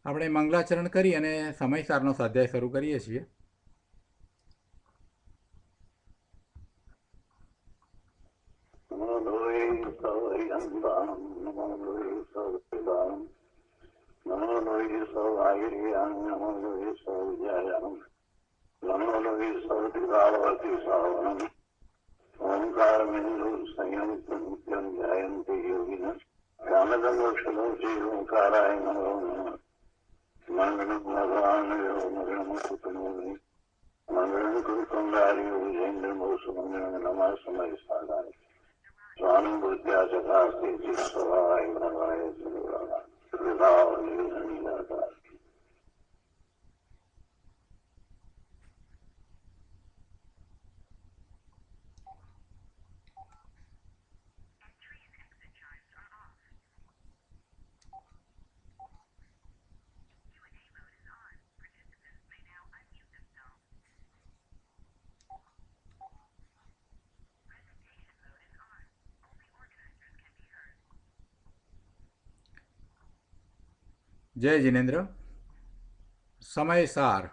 આપણે મંગલાચરણ કરી અને સમયસારનો સ્વાધ્યાય શરૂ કરીએ છીએ. ओंकार संयंत ध्यायन्ति योगिनः ज्ञानदमोक्षदं श्रीओंकाराय नमो नमः. मंगलम भगवान मंगलम मंगलम कुरुकुंडारियो विजेन्द्रमोसुमंगलम नमः समय साधाय स्वामी बुद्ध्याचकास्ते चित्सवाय भवाय सुराय कृपावलीलाता. જય જિનેન્દ્ર. સમયસાર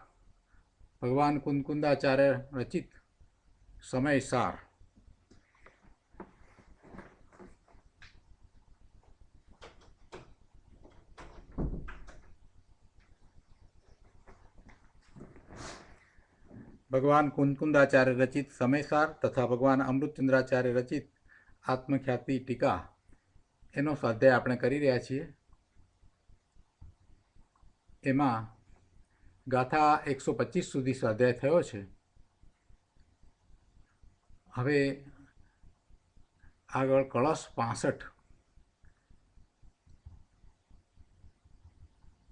ભગવાન કુંદકુંદાચાર્ય રચિત સમયસાર. ભગવાન કુંદકુંદાચાર્ય રચિત સમયસાર તથા ભગવાન અમૃતચંદ્રાચાર્ય રચિત આત્મખ્યાતિ ટીકા એનો સ્વાધ્યાય આપણે કરી રહ્યા છીએ. એમાં ગાથા 125 સુધી સ્વાધ્યાય થયો છે. હવે આગળ કળશ 65,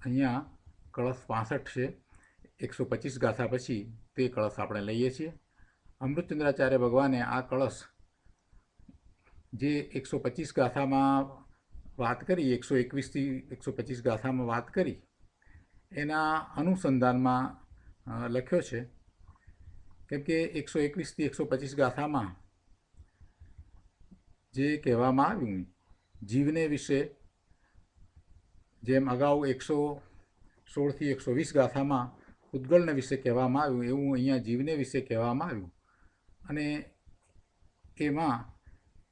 અહીંયા કળશ 65 છે. 125 ગાથા પછી તે કળશ આપણે લઈએ છીએ. અમૃતચંદ્રાચાર્ય ભગવાને આ કળશ જે 125 ગાથામાં વાત કરી, 121થી 125 ગાથામાં વાત કરી, એના અનુસંધાનમાં લખ્યો છે. કેમ કે 121થી 125 ગાથામાં જે કહેવામાં આવ્યું જીવને વિશે, જેમ અગાઉ 116થી 120 ગાથામાં ઉદ્ગલને વિશે કહેવામાં આવ્યું, એવું અહીંયા જીવને વિશે કહેવામાં આવ્યું. અને એમાં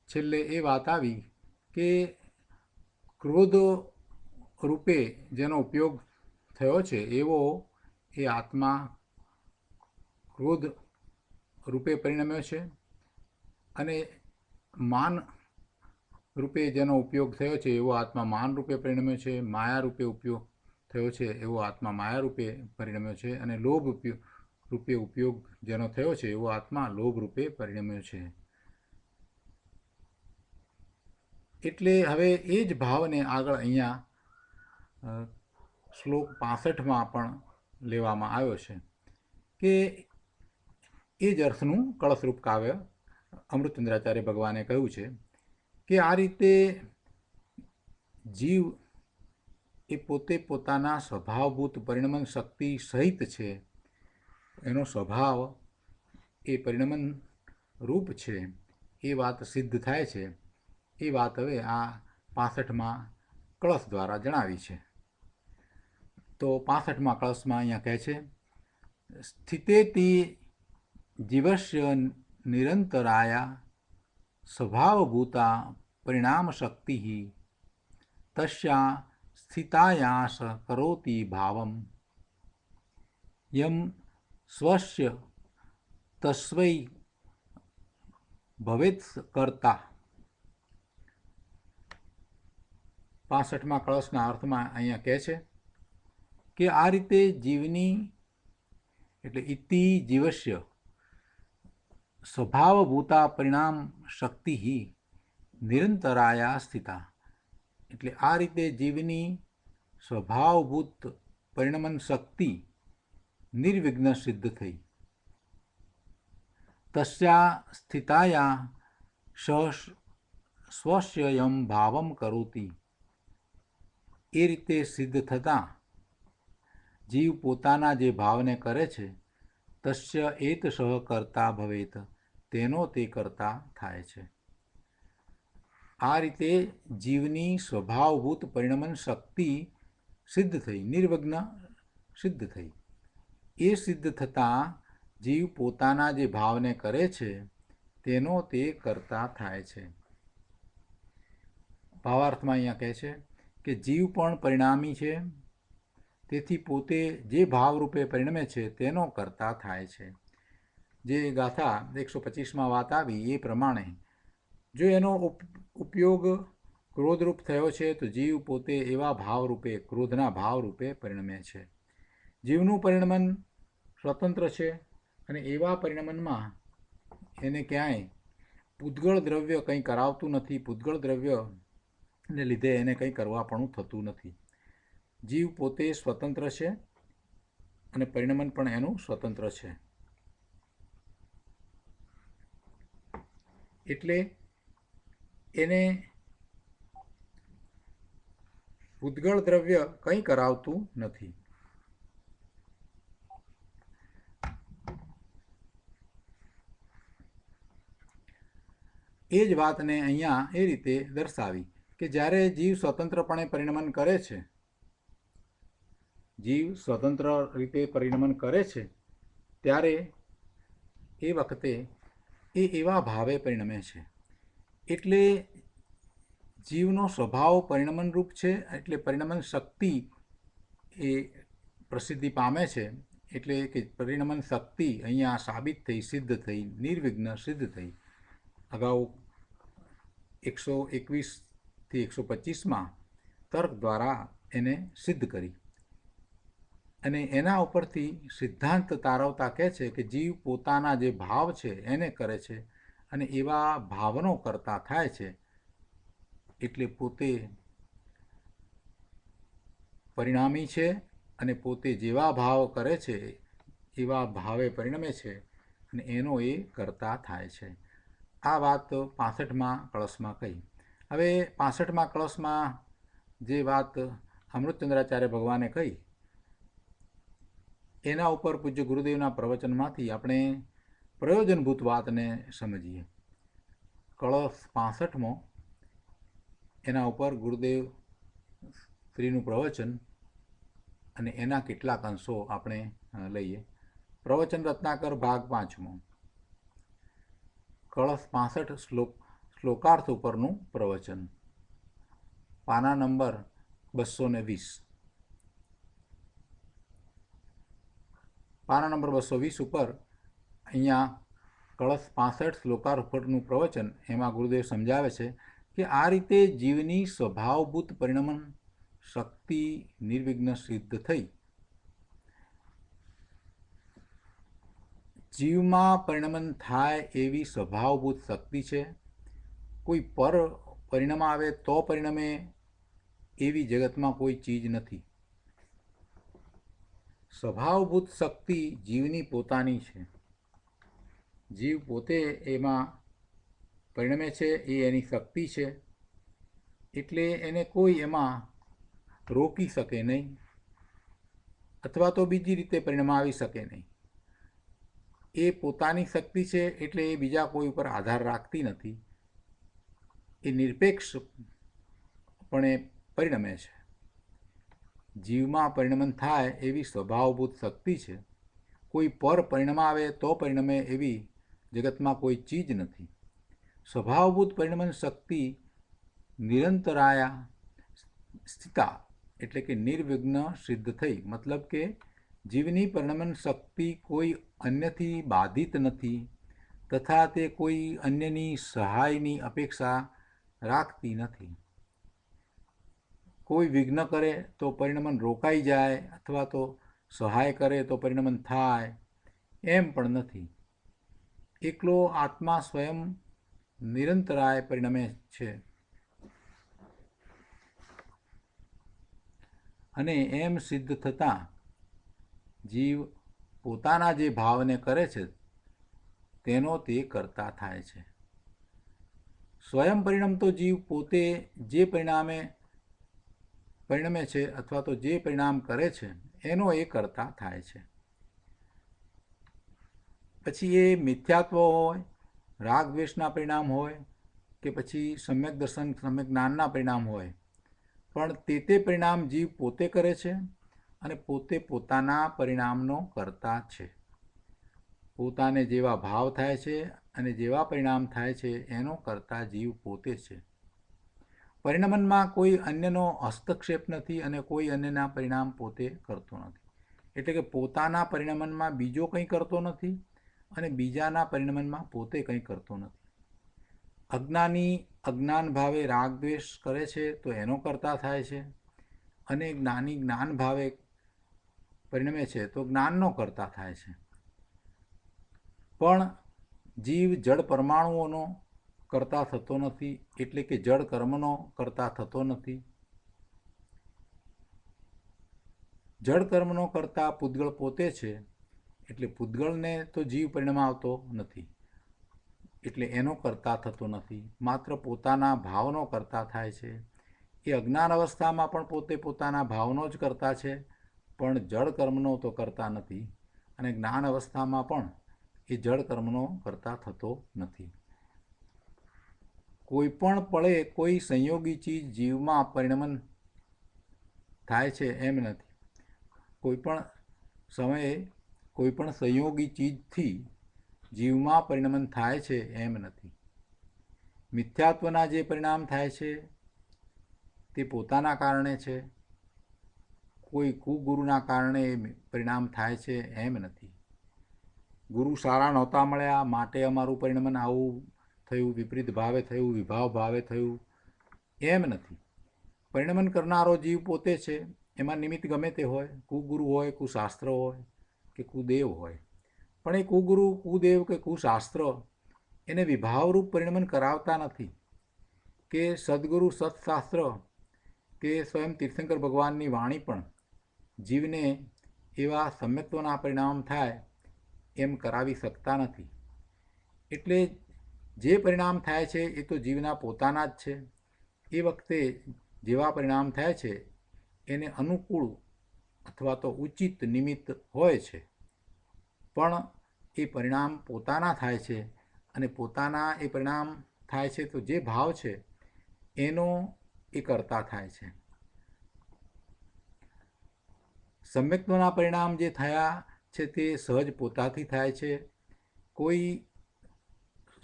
છેલ્લે એ વાત આવી કે ક્રોધ રૂપે જેનો ઉપયોગ થયો છે એવો એ આત્મા ક્રોધ રૂપે પરિણમ્યો છે, અને માન રૂપે જેનો ઉપયોગ થયો છે એવો આત્મા માન રૂપે પરિણમ્યો છે. માયા રૂપે ઉપયોગ થયો છે એવો આત્મા માયા રૂપે પરિણમ્યો છે, અને લોભ રૂપે ઉપયોગ જેનો થયો છે એવો આત્મા લોભ રૂપે પરિણમ્યો છે. એટલે હવે એ જ ભાવને આગળ અહીંયા શ્લોક 65માં પણ લેવામાં આવ્યો છે કે એ જ અર્થનું કળશરૂપ કાવ્ય અમૃતચંદ્રાચાર્ય ભગવાને કહ્યું છે કે આ રીતે જીવ એ પોતે પોતાના સ્વભાવભૂત પરિણમન શક્તિ સહિત છે. એનો સ્વભાવ એ પરિણમન રૂપ છે, એ વાત સિદ્ધ થાય છે. એ વાત હવે આ 65માં કળશ દ્વારા જણાવી છે. તો 65માં કળશમાં અહીંયા કહે છે, સ્થિતેતિ જીવસ્ય નિરંતરાયા સ્વભાવભૂતા પરિણામ શક્તિ તસ્યા સ્થિતાયાસ કરોતિ ભાવમ યમ સ્વસ્ય તસ્વૈ ભવેત કર્તા. 65માં કળશના અર્થમાં અહીંયા કહે છે કે આ રીતે જીવની એટલે ઇતિ જીવસ્ય સ્વભાવભૂતા પરિણામ શક્તિ નિરંતરાયા સ્થિતા. એટલે આ રીતે જીવની સ્વભાવભૂત પરિણમન શક્તિ નિર્વિઘ્ન સિદ્ધ થઈ. તસ્યા સ્થિતાયા સ્વસ્યયમ ભાવમ કરોતિ. એ રીતે સિદ્ધ થતાં જીવ પોતાના જે ભાવને કરે છે, તસ્ય એત સહ કરતા ભવેત, તેનો તે કરતા થાય છે. આ રીતે જીવની સ્વભાવભૂત પરિણમન શક્તિ સિદ્ધ થઈ, નિર્વિઘ્ન સિદ્ધ થઈ. એ સિદ્ધ થતાં જીવ પોતાના જે ભાવને કરે છે તેનો તે કરતા થાય છે. ભાવાર્થમાં અહીંયા કહે છે કે જીવ પણ પરિણામી છે, તેથી પોતે જે ભાવરૂપે પરિણમે છે તેનો કરતા થાય છે. જે ગાથા 125માં વાત આવી એ પ્રમાણે જો એનો ઉપયોગ ક્રોધરૂપ થયો છે તો જીવ પોતે એવા ભાવરૂપે, ક્રોધના ભાવરૂપે પરિણમે છે. જીવનું પરિણમન સ્વતંત્ર છે અને એવા પરિણમનમાં એને ક્યાંય પૂતગળ દ્રવ્ય કંઈ કરાવતું નથી. પૂતગળ દ્રવ્યને લીધે એને કંઈ કરવા પણ થતું નથી. જીવ પોતે સ્વતંત્ર છે અને પરિણમન પણ એનું સ્વતંત્ર છે. એટલે એને પૂતગળ દ્રવ્ય કંઈ કરાવતું નથી. એ જ વાતને અહીંયા એ રીતે દર્શાવી કે જ્યારે જીવ સ્વતંત્રપણે પરિણમન કરે છે, જીવ સ્વતંત્ર રીતે પરિણમન કરે છે ત્યારે એ વખતે એ એવા ભાવે પરિણમે છે. એટલે જીવનો સ્વભાવ પરિણમનરૂપ છે. એટલે પરિણમન શક્તિ એ પ્રસિદ્ધિ પામે છે. એટલે કે પરિણમન શક્તિ અહીંયા સાબિત થઈ, સિદ્ધ થઈ, નિર્વિઘ્ન સિદ્ધ થઈ. અગાઉ 121થી 125માં તર્ક દ્વારા એને સિદ્ધ કરી અને એના ઉપરથી સિદ્ધાંત તારવતા કહે છે કે જીવ પોતાના જે ભાવ છે એને કરે છે અને એવા ભાવનો કરતા થાય છે. એટલે પોતે પરિણામી છે અને પોતે જેવા ભાવ કરે છે એવા ભાવે પરિણમે છે અને એનો એ કરતા થાય છે. આ વાત 65માં કળશમાં કહી. હવે 65માં કળશમાં જે વાત અમૃતચંદ્રાચાર્ય ભગવાને કહી એના ઉપર પૂજ્ય ગુરુદેવના પ્રવચનમાંથી આપણે પ્રયોજનભૂત વાતને સમજીએ. કળશ 65મો એના ઉપર ગુરુદેવ શ્રીનું પ્રવચન અને એના કેટલાક અંશો આપણે લઈએ. પ્રવચન રત્નાકર ભાગ 5મો, કળશ 65 શ્લોકાર્થ ઉપરનું પ્રવચન, પાના નંબર 220. પાના નંબર 220 ઉપર અહીંયા કળશ 65 શ્લોકાર્થ ઉપરનું પ્રવચન, એમાં ગુરુદેવ સમજાવે છે કે આ રીતે જીવની સ્વભાવભૂત પરિણમન શક્તિ નિર્વિઘ્ન સિદ્ધ થઈ. જીવમાં પરિણમન થાય એવી સ્વભાવભૂત શક્તિ છે. કોઈ પર પરિણામ આવે તો પરિણમે એવી જગતમાં કોઈ ચીજ નથી. સ્વભાવભૂત શક્તિ જીવની પોતાની છે. જીવ પોતે એમાં પરિણમે છે, એ એની શક્તિ છે. એટલે એને કોઈ એમાં રોકી શકે નહીં અથવા તો બીજી રીતે પરિણમાવી શકે નહીં. એ પોતાની શક્તિ છે એટલે એ બીજા કોઈ ઉપર આધાર રાખતી નથી. એ નિરપેક્ષપણે પરિણમે છે. જીવમાં પરિણમન થાય એવી સ્વભાવભૂત શક્તિ છે. કોઈ પર પરિણમાવે તો પરિણમે એવી જગતમાં કોઈ ચીજ નથી. સ્વભાવભૂત પરિણમન શક્તિ નિરંતરાયા સ્થિતા એટલે કે નિર્વિઘ્ન સિદ્ધ થઈ. મતલબ કે જીવની પરિણમન શક્તિ કોઈ અન્યથી બાધિત નથી તથા તે કોઈ અન્યની સહાયની અપેક્ષા રાખતી નથી. કોઈ વિઘ્ન કરે તો પરિણમન રોકાઈ જાય અથવા તો સહાય કરે તો પરિણમન થાય એમ પણ નથી. એકલો આત્મા સ્વયં નિરંતરાય પરિણમે છે અને એમ સિદ્ધ થતાં જીવ પોતાના જે ભાવને કરે છે તેનો તે કરતા થાય છે. સ્વયં પરિણમતો જીવ પોતે જે પરિણમે છે અથવા તો જે પરિણામ કરે છે એનો એ કરતા થાય છે. પછી એ મિથ્યાત્વ હોય, રાગ દ્વેષના પરિણામ હોય કે પછી સમ્યક દર્શન સમ્યક જ્ઞાનના પરિણામ હોય પણ તે પરિણામ જીવ પોતે કરે છે અને પોતે પોતાના પરિણામનો કર્તા છે. પોતાને જેવા ભાવ થાય છે અને જેવા પરિણામ થાય છે એનો કર્તા જીવ પોતે છે. પરિણમનમાં કોઈ અન્યનો હસ્તક્ષેપ નથી અને કોઈ અન્યના પરિણામ પોતે કરતો નથી. એટલે કે પોતાના પરિણમનમાં બીજો કંઈ કરતો નથી અને બીજાના પરિણમનમાં પોતે કંઈ કરતો નથી. અજ્ઞાની અજ્ઞાન ભાવે રાગ દ્વેષ કરે છે તો એનો કર્તા થાય છે, અને જ્ઞાની જ્ઞાન ભાવે પરિણમે છે તો જ્ઞાનનો કર્તા થાય છે. પણ જીવ જળ પરમાણુઓનો કર્તા થતો નથી, એટલે કે જળ કર્મનો કર્તા થતો નથી. જળ કર્મનો કર્તા પૂતગળ પોતે છે, એટલે પૂતગળને તો જીવ પરિણમાવતો નથી, એટલે એનો કર્તા થતો નથી. માત્ર પોતાના ભાવનો કર્તા થાય છે. એ અજ્ઞાન અવસ્થામાં પણ પોતે પોતાના ભાવનો જ કરતા છે, પણ જળ કર્મનો તો કરતા નથી, અને જ્ઞાન અવસ્થામાં પણ એ જળ કર્મનો કરતા થતો નથી. કોઈ પણ પળે કોઈ સંયોગી ચીજ જીવમાં પરિણમન થાય છે એમ નથી. કોઈ પણ સમયે કોઈ પણ સંયોગી ચીજથી જીવમાં પરિણમન થાય છે એમ નથી. મિથ્યાત્વના જે પરિણામ થાય છે તે પોતાના કારણે છે, કોઈ કુગુરુના કારણે પરિણામ થાય છે એમ નથી. ગુરુ સારા નહોતા મળ્યા માટે અમારું પરિણમન આવું થયું, વિપરીત ભાવે થયું, વિભાવ ભાવે થયું, એમ નથી. પરિણમન કરનારો જીવ પોતે છે. એમાં નિમિત્ત ગમે તે હોય, કુગુરુ હોય, કુશાસ્ત્ર હોય કે કુદેવ હોય, પણ એ કુગુરુ, કુદેવ કે કુશાસ્ત્ર એને વિભાવરૂપ પરિણમન કરાવતા નથી. કે સદગુરુ, સત્શાસ્ત્ર કે સ્વયં તીર્થંકર ભગવાનની વાણી પણ જીવને એવા સમ્યક્ત્વના પરિણામ થાય એમ કરાવી શકતા નથી. એટલે જે પરિણામ થાય છે એ તો જીવના પોતાના જ છે. એ વખતે જેવા પરિણામ થાય છે એને અનુકૂળ અથવા તો ઉચિત નિમિત્ત હોય છે, પણ એ પરિણામ પોતાના થાય છે, અને પોતાના એ પરિણામ થાય છે તો જે ભાવ છે એનો એ કરતા થાય છે. સમ્યક્ત્વના પરિણામ જે થયા છે તે સહજ પોતાથી થાય છે. કોઈ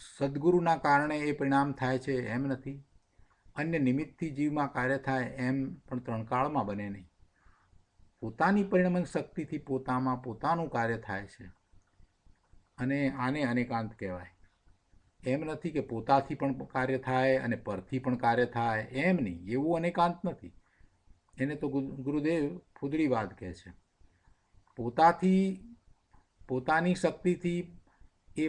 સદગુરુના કારણે એ પરિણામ થાય છે એમ નથી. અન્ય નિમિત્તથી જીવમાં કાર્ય થાય એમ પણ ત્રણકાળમાં બને નહીં. પોતાની પરિણમન શક્તિથી પોતામાં પોતાનું કાર્ય થાય છે, અને આને અનેકાંત કહેવાય. એમ નથી કે પોતાથી પણ કાર્ય થાય અને પરથી પણ કાર્ય થાય, એમ નહીં. એવું અનેકાંત નથી. એને તો ગુરુદેવ ફુદડીવાદ કહે છે. પોતાથી, પોતાની શક્તિથી એ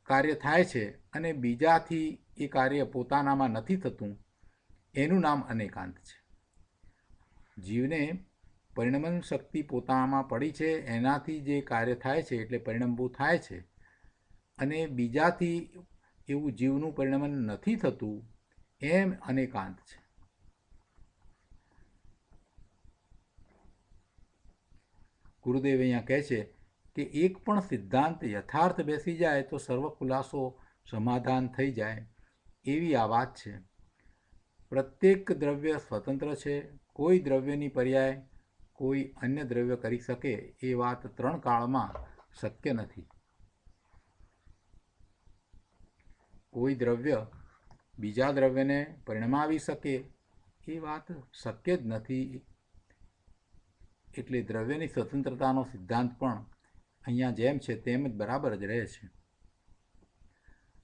કાર્ય થાય છે અને બીજાથી એ કાર્ય પોતાનામાં નથી થતું, એનું નામ અનેકાંત છે. જીવને પરિણમન શક્તિ પોતાનામાં પડી છે, એનાથી જે કાર્ય થાય છે એટલે પરિણમવું થાય છે, અને બીજાથી એવું જીવનું પરિણમન નથી થતું, એમ અનેકાંત છે. ગુરુદેવ અહીંયા કહે છે કે એક પણ સિદ્ધાંત યથાર્થ બેસી જાય તો સર્વ ખુલાસો સમાધાન થઈ જાય, એવી આ વાત છે. પ્રત્યેક દ્રવ્ય સ્વતંત્ર છે. કોઈ દ્રવ્યની પર્યાય કોઈ અન્ય દ્રવ્ય કરી શકે એ વાત ત્રણ કાળમાં શક્ય નથી. કોઈ દ્રવ્ય બીજા દ્રવ્યને પરિણમાવી શકે એ વાત શક્ય જ નથી. એટલે દ્રવ્યની સ્વતંત્રતાનો સિદ્ધાંત પણ અહીંયા જેમ છે તેમ જ બરાબર જ રહે છે.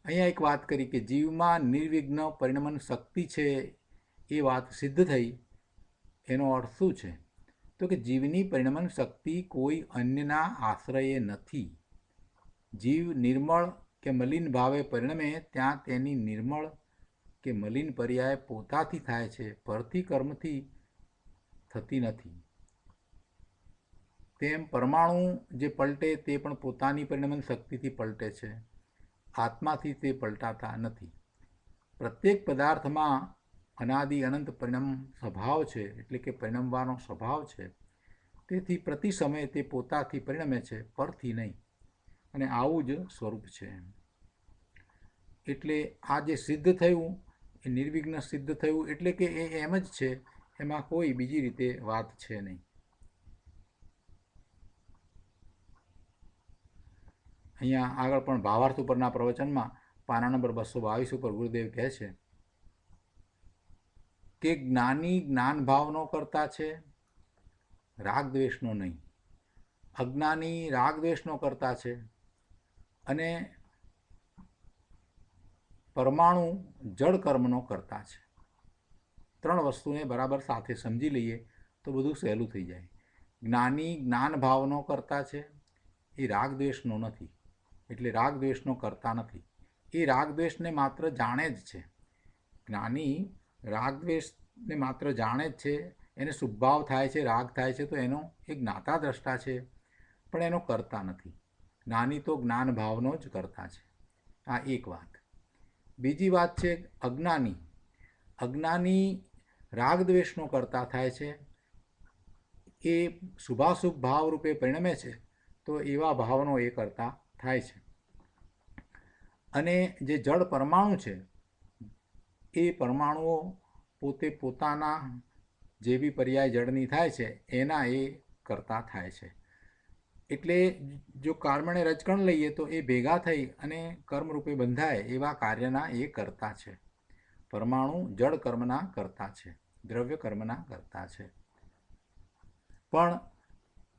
અહીંયા એક વાત કરી કે જીવમાં નિર્વિઘ્ન પરિણમન શક્તિ છે, એ વાત સિદ્ધ થઈ. એનો અર્થ શું છે? તો કે જીવની પરિણમન શક્તિ કોઈ અન્યના આશ્રયે નથી. જીવ નિર્મળ કે મલિન ભાવે પરિણમે ત્યાં તેની નિર્મળ કે મલિન પર્યાય પોતાથી થાય છે, પરથી કર્મથી થતી નથી. તેમ પરમાણુ જે પલટે તે પણ પોતાની પરિણમન શક્તિથી પલટે છે, આત્માથી તે પલટાતા નથી. પ્રત્યેક પદાર્થમાં અનાદિ અનંત પરિણમ સ્વભાવ છે, એટલે કે પરિણમવાનો સ્વભાવ છે. તેથી પ્રતિ સમયે તે પોતાથી પરિણમે છે, પરથી નહીં, અને આવું જ સ્વરૂપ છે. એટલે આ જે સિદ્ધ થયું એ નિર્વિઘ્ન સિદ્ધ થયું એટલે કે એ એમ જ છે, એમાં કોઈ બીજી રીતે વાત છે નહીં. અહીંયા આગળ પણ ભાવાર્થ ઉપરના પ્રવચનમાં પાના નંબર 222 ઉપર ગુરુદેવ કહે છે કે જ્ઞાની જ્ઞાન ભાવનો કરતા છે, રાગ દ્વેષનો નહીં. અજ્ઞાની રાગ દ્વેષનો કરતા છે અને પરમાણુ જળ કર્મનો કરતા છે. ત્રણ વસ્તુને બરાબર સાથે સમજી લઈએ તો બધું સહેલું થઈ જાય. જ્ઞાની જ્ઞાન ભાવનો કરતા છે, એ રાગ દ્વેષનો નથી, એટલે રાગ દ્વેષનો કરતા નથી. એ રાગ દ્વેષને માત્ર જાણે જ છે. જ્ઞાની રાગ દ્વેષને માત્ર જાણે જ છે, એને શુભભાવ થાય છે, રાગ થાય છે તો એનો એ જ્ઞાતા દ્રષ્ટા છે, પણ એનો કરતા નથી. જ્ઞાની તો જ્ઞાન ભાવનો જ કરતા છે. આ એક વાત. બીજી વાત છે અજ્ઞાની. અજ્ઞાની રાગ દ્વેષનો કરતા થાય છે, એ શુભાશુભ ભાવ રૂપે પરિણમે છે તો એવા ભાવનો એ કરતા થાય છે. અને જે જળ પરમાણુ છે એ પરમાણુઓ પોતે પોતાના જે બી પર્યાય જળની થાય છે એના એ કરતા થાય છે. એટલે જો કર્મણે રજકણ લઈએ તો એ ભેગા થઈ અને કર્મરૂપે બંધાય એવા કાર્યના એ કરતા છે. પરમાણુ જળ કર્મના કરતા છે, દ્રવ્ય કર્મના કરતા છે. પણ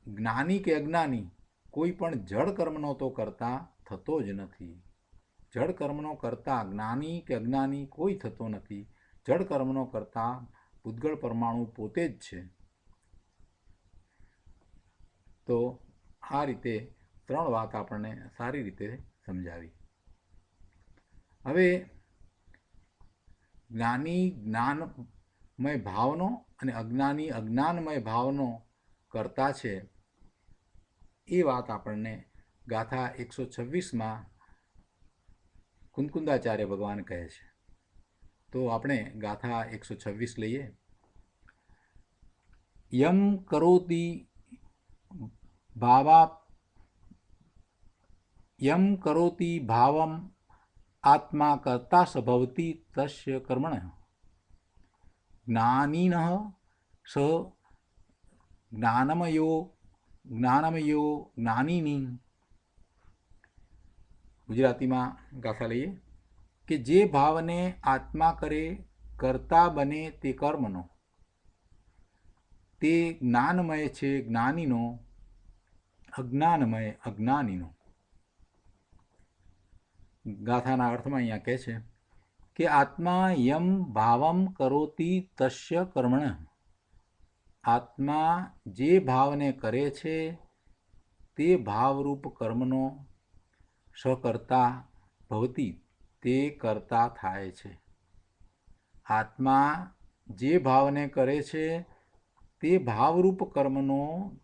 જ્ઞાની કે અજ્ઞાની કોઈ પણ જળ કર્મનો તો કરતા થતો જ નથી. જળ કર્મનો કરતા જ્ઞાની કે અજ્ઞાની કોઈ થતો નથી. જળ કર્મનો કરતા પૂતગળ પરમાણુ પોતે જ છે. તો આ રીતે ત્રણ વાત આપણને સારી રીતે સમજાવી. હવે જ્ઞાની જ્ઞાનમય ભાવનો અને અજ્ઞાની અજ્ઞાનમય ભાવનો કરતા છે એ વાત આપણને ગાથા 126માં કુંદકુંદાચાર્ય ભગવાન કહે છે. તો આપણે ગાથા 126 લઈએ. યમ કરોતિ ભાવમ આત્મા કર્તા સભવતી તસ્ય કર્મણઃ જ્ઞાનિનઃ સ જ્ઞાનમયો જ્ઞાનિની. ગુજરાતીમાં ગાથા લઈએ કે જે ભાવને આત્મા કરે કરતા બને તે કર્મનો, તે જ્ઞાનમય છે જ્ઞાનીનો, અજ્ઞાનમય અજ્ઞાનીનો. ગાથાના અર્થમાં અહીંયા કહે છે કે આત્મા યમ ભાવમ કરોતિ તસ્ય કર્મણ. આત્મા જે ભાવને કરે છે તે ભાવરૂપ કર્મનો સકર્તા ભવતી, તે કરતા થાય છે. આત્મા જે ભાવને કરે છે તે ભાવરૂપ કર્મનો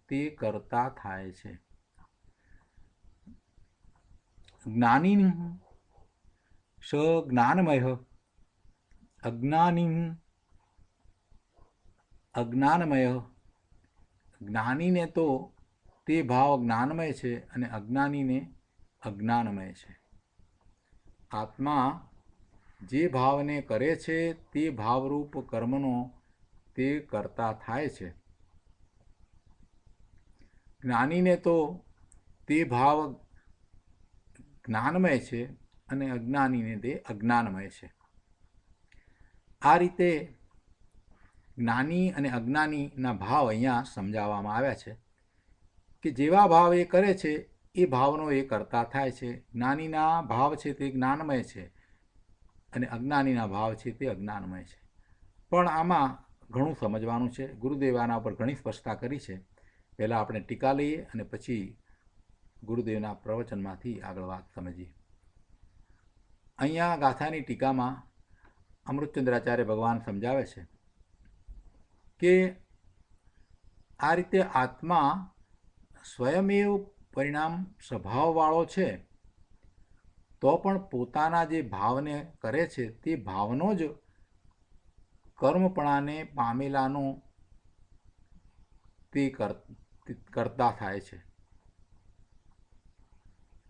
તે કરતા થાય છે. જ્ઞાની સ જ્ઞાનમય અજ્ઞાનમય. જ્ઞાનીને તો તે ભાવ જ્ઞાનમય છે અને અજ્ઞાનીને અજ્ઞાનમય છે. આત્મા જે ભાવને કરે છે તે ભાવરૂપ કર્મનો તે કરતા થાય છે. જ્ઞાનીને તો તે ભાવ જ્ઞાનમય છે અને અજ્ઞાનીને તે અજ્ઞાનમય છે. આ રીતે જ્ઞાની અને અજ્ઞાનીના ભાવ અહીંયા સમજાવવામાં આવ્યા છે કે જેવા ભાવ એ કરે છે એ ભાવનો એ કરતા થાય છે. જ્ઞાનીના ભાવ છે તે જ્ઞાનમય છે અને અજ્ઞાનીના ભાવ છે તે અજ્ઞાનમય છે. પણ આમાં ઘણું સમજવાનું છે. ગુરુદેવ આના ઉપર ઘણી સ્પષ્ટતા કરી છે. પહેલાં આપણે ટીકા લઈએ અને પછી ગુરુદેવના પ્રવચનમાંથી આગળ વાત સમજીએ. અહીંયા ગાથાની ટીકામાં અમૃતચંદ્રાચાર્ય ભગવાન સમજાવે છે કે આ રીતે આત્મા સ્વયમેવ પરિણામ સ્વભાવવાળો છે તો પણ પોતાના જે ભાવને કરે છે તે ભાવનો જ કર્મપણાને પામેલાનો તે કરતા થાય છે.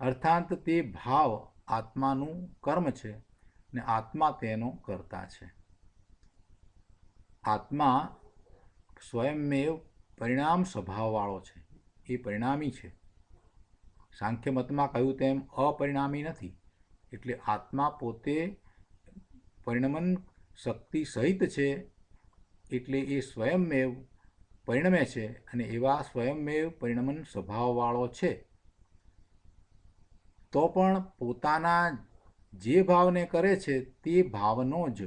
અર્થાત તે ભાવ આત્માનું કર્મ છે ને આત્મા તેનો કર્તા છે. આત્મા સ્વયંમેવ પરિણામ સ્વભાવવાળો છે, એ પરિણામી છે. સાંખ્ય મતમાં કહ્યું તેમ અપરિણામી નથી. એટલે આત્મા પોતે પરિણમન શક્તિ સહિત છે, એટલે એ સ્વયંમેવ પરિણમે છે અને એવા સ્વયંમેવ પરિણમન સ્વભાવવાળો છે. તો પણ પોતાના જે ભાવને કરે છે તે ભાવનો જ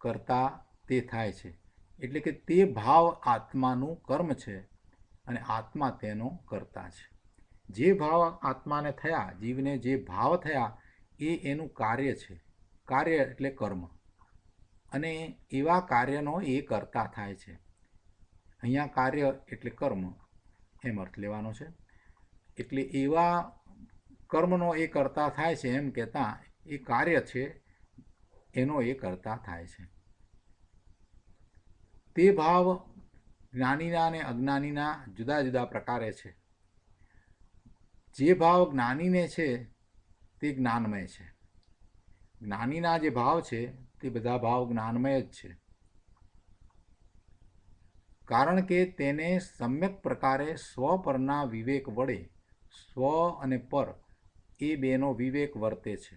કરતા તે થાય છે. એટલે કે તે ભાવ આત્માનું કર્મ છે અને આત્મા તેનો કર્તા છે. જે ભાવ આત્માને થયા, જીવને જે ભાવ થયા, એ એનું કાર્ય છે. કાર્ય એટલે કર્મ, અને એવા કાર્યનો એ કર્તા થાય છે. અહીંયા કાર્ય એટલે કર્મ એમ અર્થ લેવાનો છે. એટલે એવા કર્મનો એ કર્તા થાય છે એમ કહેતા એ કાર્ય છે એનો એ કર્તા થાય છે. તે ભાવ જ્ઞાનીના અને અજ્ઞાનીના જુદા જુદા પ્રકારે છે. જે ભાવ જ્ઞાનીને છે તે જ્ઞાનમય છે. જ્ઞાનીના જે ભાવ છે તે બધા ભાવ જ્ઞાનમય જ છે. કારણ કે તેને સમ્યક પ્રકારે સ્વ પરના વિવેક વડે સ્વ અને પર એ બેનો વિવેક વર્તે છે.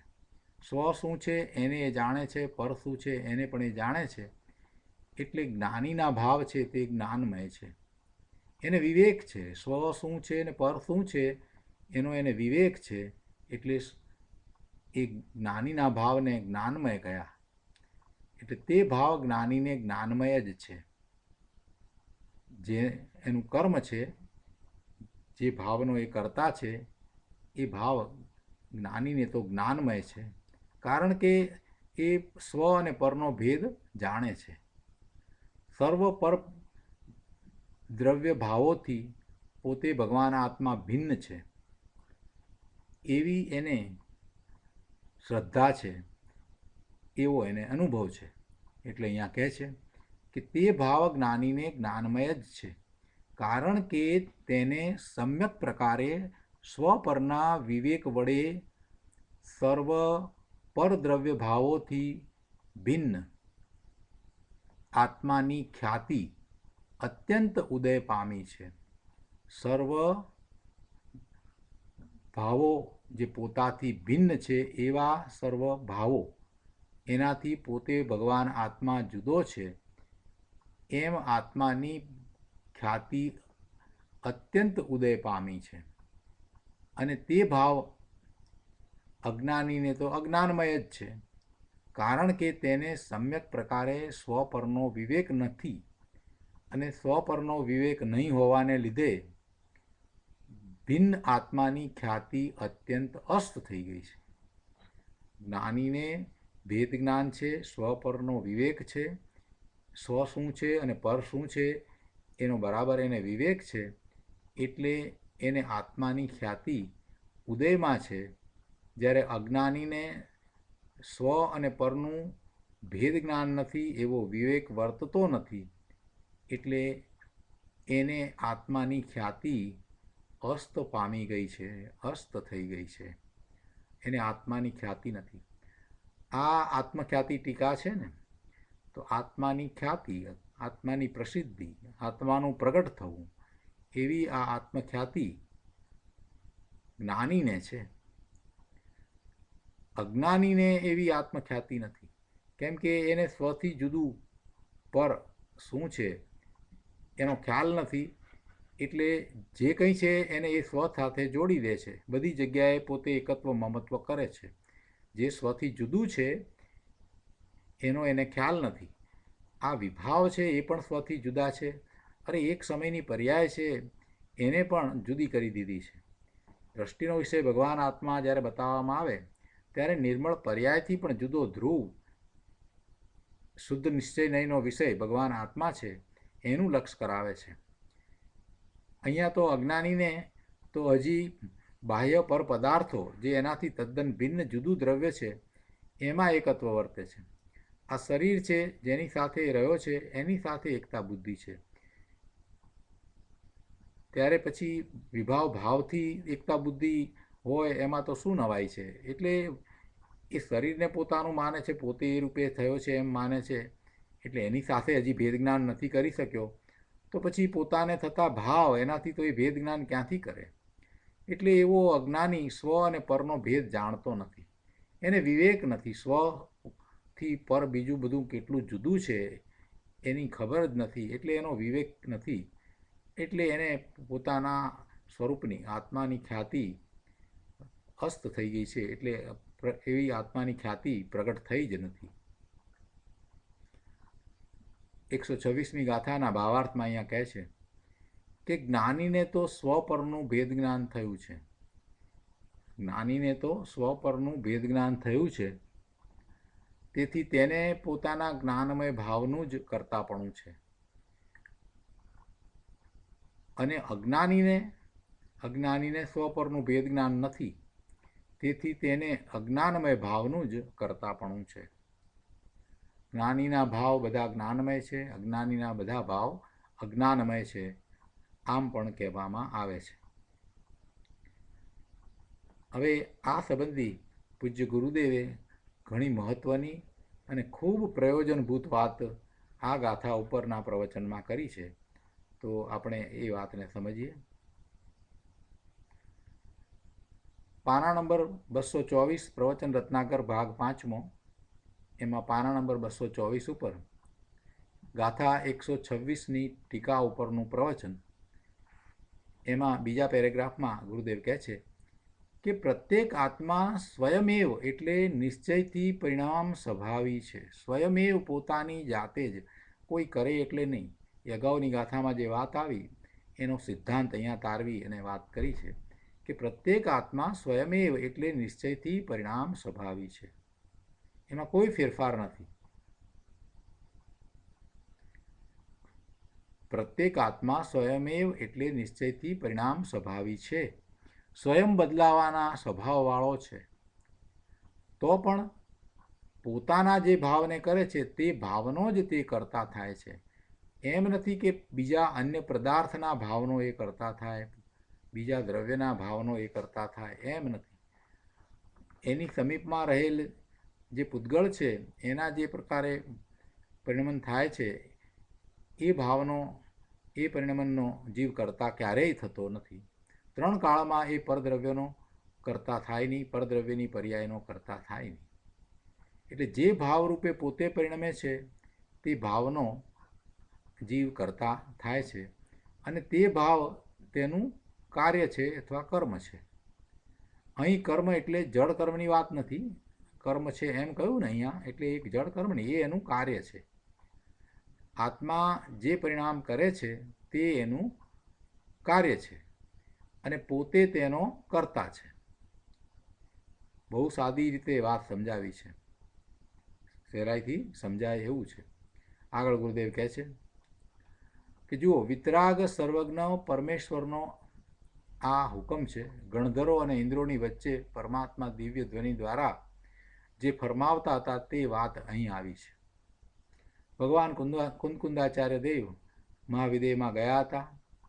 સ્વ શું છે એને એ જાણે છે, પર શું છે એને પણ એ જાણે છે. એટલે જ્ઞાનીના ભાવ છે તે જ્ઞાનમય છે, એને વિવેક છે. સ્વ શું છે અને પર શું છે એનો એને વિવેક છે. એટલે એ જ્ઞાનીના ભાવને જ્ઞાનમય કયા. એટલે તે ભાવ જ્ઞાનીને જ્ઞાનમય જ છે. જે એનું કર્મ છે, જે ભાવનો એ કર્તા છે, એ ભાવ જ્ઞાનીને તો જ્ઞાનમય છે. કારણ કે એ સ્વ અને પરનો ભેદ જાણે છે. સર્વ પર દ્રવ્ય ભાવોથી પોતે ભગવાન આત્મા ભિન્ન છે એવી એને શ્રદ્ધા છે, એવો એને અનુભવ છે. એટલે અહીંયા કહે છે કે તે ભાવ જ્ઞાનીને જ્ઞાનમય જ છે. કારણ કે તેને સમ્યક પ્રકારે સ્વપરના વિવેક વડે સર્વ પરદ્રવ્ય ભાવોથી ભિન્ન આત્માની ખ્યાતિ અત્યંત ઉદય પામી છે. સર્વ ભાવો જે પોતાથી ભિન્ન છે એવા સર્વ ભાવો એનાથી પોતે ભગવાન આત્મા જુદો છે એમ આત્માની ખ્યાતિ અત્યંત ઉદય પામી છે. અને તે ભાવ અજ્ઞાનીને તો અજ્ઞાનમય જ છે. કારણ કે તેને સમ્યક પ્રકારે સ્વપરનો વિવેક નથી, અને સ્વપરનો વિવેક નહીં હોવાને લીધે ભિન્ન આત્માની ખ્યાતિ અત્યંત અસ્ત થઈ ગઈ છે. જ્ઞાનીને ભેદ જ્ઞાન છે, સ્વપરનો વિવેક છે, સ્વ શું છે અને પર શું છે એનો બરાબર એને વિવેક છે. એટલે એને આત્માની ખ્યાતિ ઉદયમાં છે. જ્યારે અજ્ઞાનીને સ્વ અને પરનું ભેદ જ્ઞાન નથી, એવો વિવેક વર્તતો નથી. એટલે એને આત્માની ખ્યાતિ અસ્ત પામી ગઈ છે, અસ્ત થઈ ગઈ છે. એને આત્માની ખ્યાતિ નથી. આ આત્મખ્યાતિ ટીકા છે ને, તો આત્માની ખ્યાતિ, આત્માની પ્રસિદ્ધિ, આત્માનું પ્રગટ થવું, એવી આ આત્મખ્યાતિ જ્ઞાનીને છે. અજ્ઞાનીને એવી આત્મખ્યાતિ નથી. કેમ કે એને સ્વથી જુદું પર શું છે એનો ખ્યાલ નથી. એટલે જે કંઈ છે એને એ સ્વ સાથે જોડી દે છે. બધી જગ્યાએ પોતે એકત્વ મમત્વ કરે છે. જે સ્વથી જુદું છે એનો એને ખ્યાલ નથી. આ વિભાવ છે એ પણ સ્વથી જુદા છે. અરે એક સમયની પર્યાય છે એને પણ જુદી કરી દીધી છે. દ્રષ્ટિનો વિષય ભગવાન આત્મા જ્યારે બતાવવામાં આવે ત્યારે નિર્મળ પર્યાયથી પણ જુદો ધ્રુવ શુદ્ધ નિશ્ચય નહીંનો વિષય ભગવાન આત્મા છે એનું લક્ષ કરાવે છે. અહીંયા તો અજ્ઞાનીને તો હજી બાહ્ય પર પદાર્થો જે એનાથી તદ્દન ભિન્ન જુદું દ્રવ્ય છે એમાં એકત્વ વર્તે છે. આ શરીર છે જેની સાથે રહ્યો છે એની સાથે એકતા બુદ્ધિ છે. ત્યારે પછી વિભાવ ભાવથી એકતા બુદ્ધિ હોય એમાં તો શું નવાઈ છે. એટલે એ શરીરને પોતાનું માને છે, પોતે એ રૂપે થયો છે એમ માને છે, એટલે એની સાથે હજી ભેદ જ્ઞાન નથી કરી શક્યો, તો પછી પોતાને થતા ભાવ એનાથી તો એ ભેદ જ્ઞાન ક્યાંથી કરે? એટલે એવો અજ્ઞાની સ્વ અને પરનો ભેદ જાણતો નથી, એને વિવેક નથી, સ્વથી પર બીજું બધું કેટલું જુદું છે એની ખબર જ નથી, એટલે એનો વિવેક નથી, એટલે એને પોતાના સ્વરૂપની આત્માની ખ્યાતિ અસ્ત થઈ ગઈ છે, એટલે એવી આત્માની ખ્યાતિ પ્રગટ થઈ જ નથી. 126મી ગાથાના ભાવાર્થમાં અહીંયા કહે છે કે જ્ઞાનીને તો સ્વ પરનું ભેદ જ્ઞાન થયું છે, જ્ઞાનીને તો સ્વ પરનું ભેદ જ્ઞાન થયું છે, તેથી તેને પોતાના જ્ઞાનમય ભાવનું જ કરતાપણું છે. અને અજ્ઞાનીને સ્વ પરનું ભેદ જ્ઞાન નથી, તેથી તેને અજ્ઞાનમય ભાવનું જ કરતાપણું છે. જ્ઞાનીના ભાવ બધા જ્ઞાનમય છે, અજ્ઞાનીના બધા ભાવ અજ્ઞાનમય છે, આમ પણ કહેવામાં આવે છે. હવે આ સંબંધી પૂજ્ય ગુરુદેવે ઘણી મહત્ત્વની અને ખૂબ પ્રયોજનભૂત વાત આ ગાથા ઉપરના પ્રવચનમાં કરી છે, તો આપણે એ વાતને સમજીએ. પાના નંબર 224 પ્રવચન રત્નાકર ભાગ 5મો, એમાં પાના નંબર 224 ઉપર ગાથા 126ની ટીકા ઉપરનું પ્રવચન, એમાં બીજા પેરેગ્રાફમાં ગુરુદેવ કહે છે કે પ્રત્યેક આત્મા સ્વયમેવ એટલે નિશ્ચયથી પરિણામ સ્વભાવી છે. સ્વયમેવ પોતાની જાતે જ, કોઈ કરે એટલે નહીં. એ અગાઉની ગાથામાં જે વાત આવી એનો સિદ્ધાંત અહીંયા તારવી અને વાત કરી છે કે પ્રત્યેક આત્મા સ્વયમેવ એટલે નિશ્ચયથી પરિણામ સ્વભાવી છે, એમાં કોઈ ફેરફાર નથી. પ્રત્યેક આત્મા સ્વયમેવ એટલે નિશ્ચયથી પરિણામ સ્વભાવી છે, સ્વયં બદલાવાના સ્વભાવવાળો છે, તો પણ પોતાના જે ભાવને કરે છે તે ભાવનો જ તે કરતા થાય છે. એમ નથી કે બીજા અન્ય પદાર્થના ભાવનો એ કરતા થાય, બીજા દ્રવ્યના ભાવનો એ કરતા થાય, એમ નથી. એની સમીપમાં રહેલ જે પૂતગળ છે એના જે પ્રકારે પરિણમન થાય છે એ ભાવનો, એ પરિણમનનો જીવ કરતા ક્યારેય થતો નથી. 3 કાળમાં એ પરદ્રવ્યનો કરતા થાય નહીં, પરદ્રવ્યની પર્યાયનો કરતા થાય નહીં. એટલે જે ભાવરૂપે પોતે પરિણમે છે તે ભાવનો જીવ કરતા થાય છે, અને તે ભાવ તેનું કાર્ય છે અથવા કર્મ છે. અહીં કર્મ એટલે જળ કર્મની વાત નથી, કર્મ છે એમ કહ્યું ને અહીંયા, એટલે એક જળ કર્મ નહીં, એ એનું કાર્ય છે. આત્મા જે પરિણામ કરે છે તે એનું કાર્ય છે અને પોતે તેનો કર્તા છે. બહુ સાદી રીતે વાત સમજાવી છે, સહેલાઈથી સમજાય એવું છે. આગળ ગુરુદેવ કહે છે કે જુઓ, વિતરાગ સર્વજ્ઞ પરમેશ્વરનો આ હુકમ છે. ગણધરો અને ઇન્દ્રોની વચ્ચે પરમાત્મા દિવ્ય ધ્વનિ દ્વારા જે ફરમાવતા હતા તે વાત અહીં આવી છે. ભગવાન કુંદકુંદાચાર્ય દેવ મહાવિદેયમાં ગયા હતા,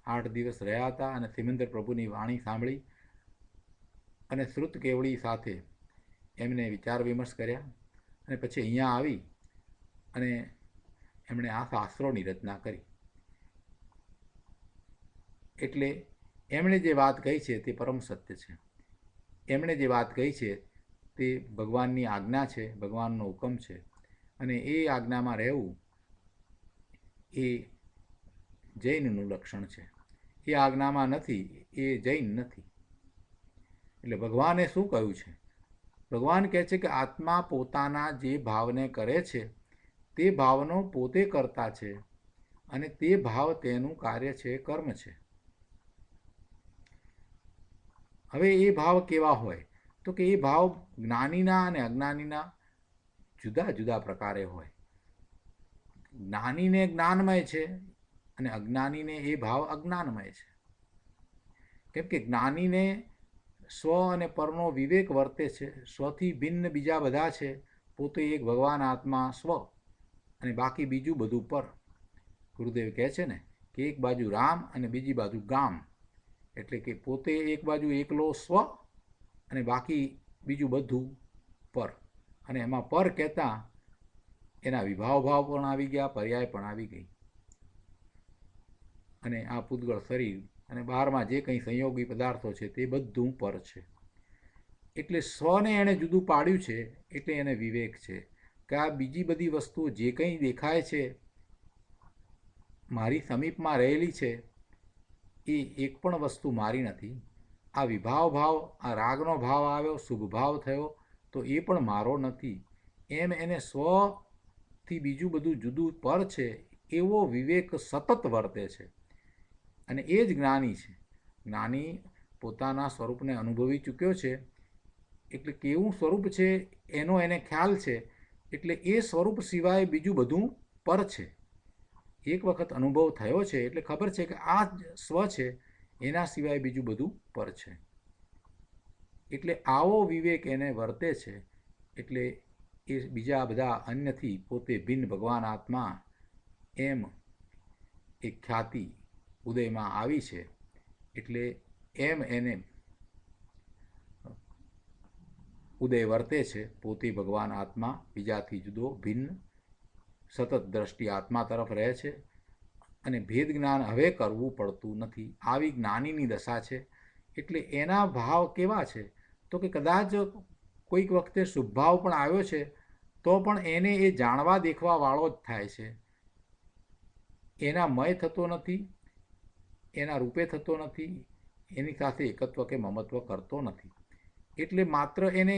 8 દિવસ રહ્યા હતા અને સિમંદર પ્રભુની વાણી સાંભળી અને શ્રુત કેવળી સાથે એમને વિચાર વિમર્શ કર્યા અને પછી અહીંયા આવી અને એમણે આ શાસ્ત્રોની રચના કરી. એટલે એમણે જે વાત કહી છે તે પરમ સત્ય છે. એમણે જે વાત કહી છે તે ભગવાનની આજ્ઞા છે, ભગવાનનો હુકમ છે, અને એ આજ્ઞામાં રહેવું એ જૈનનું લક્ષણ છે. એ આજ્ઞામાં નથી એ જૈન નથી. એટલે ભગવાને શું કહ્યું છે? ભગવાન કહે છે કે આત્મા પોતાના જે ભાવને કરે છે તે ભાવનો પોતે કરતા છે, અને તે ભાવ તેનું કાર્ય છે, કર્મ છે. હવે એ ભાવ કેવા હોય? તો કે એ ભાવ જ્ઞાનીના અને અજ્ઞાનીના જુદા જુદા પ્રકારે હોય. જ્ઞાનીને જ્ઞાનમય છે અને અજ્ઞાનીને એ ભાવ અજ્ઞાનમય છે. કેમ કે જ્ઞાનીને સ્વ અને પરનો વિવેક વર્તે છે, સ્વથી ભિન્ન બીજા બધા છે, પોતે એક ભગવાન આત્મા સ્વ અને બાકી બીજું બધું પર. ગુરુદેવ કહે છે ને કે એક બાજુ રામ અને બીજી બાજુ ગામ, એટલે કે પોતે એક બાજુ એકલો સ્વ અને બાકી બીજું બધું પર. અને એમાં પર કહેતા એના વિભાવ ભાવ પણ આવી ગયા, પર્યાય પણ આવી ગઈ. અને આ પૂતગળ શરીર અને બહારમાં જે કંઈ સંયોગી પદાર્થો છે તે બધું પર છે. એટલે સ્વને એણે જુદું પાડ્યું છે, એટલે એને વિવેક છે કે આ બીજી બધી વસ્તુઓ જે કંઈ દેખાય છે મારી સમીપમાં રહેલી છે એ એક પણ વસ્તુ મારી નથી. આ વિભાવ ભાવ, આ રાગનો ભાવ આવ્યો, શુભ ભાવ થયો, તો એ પણ મારો નથી. એમ એને સ્વથી બીજું બધું જુદું પર છે એવો વિવેક સતત વર્તે છે. અને એ જ જ્ઞાની છે. જ્ઞાની પોતાના સ્વરૂપને અનુભવી ચૂક્યો છે, એટલે કેવું સ્વરૂપ છે એનો એને ખ્યાલ છે, એટલે એ સ્વરૂપ સિવાય બીજું બધું પર છે. એક વખત અનુભવ થયો છે એટલે ખબર છે કે આ જ સ્વ છે, એના સિવાય બીજું બધું પર છે. એટલે આવો વિવેક એને વર્તે છે. એટલે એ બીજા બધા અન્યથી પોતે ભિન્ન ભગવાન આત્મા એમ એક ખ્યાતિ ઉદયમાં આવી છે. એટલે એમ એને ઉદય વર્તે છે, પોતે ભગવાન આત્મા બીજાથી જુદો ભિન્ન સતત દ્રષ્ટિ આત્મા તરફ રહે છે. અને ભેદ જ્ઞાન હવે કરવું પડતું નથી. આવી જ્ઞાનીની દશા છે. એટલે એના ભાવ કેવા છે તો કે કદાચ કોઈક વખતે શુભ ભાવ પણ આવ્યો છે તો પણ એને એ જાણવા દેખવા વાળો જ થાય છે. એના મય થતો નથી, એના રૂપે થતો નથી, એની સાથે એકત્વ કે મમત્વ કરતો નથી. એટલે માત્ર એને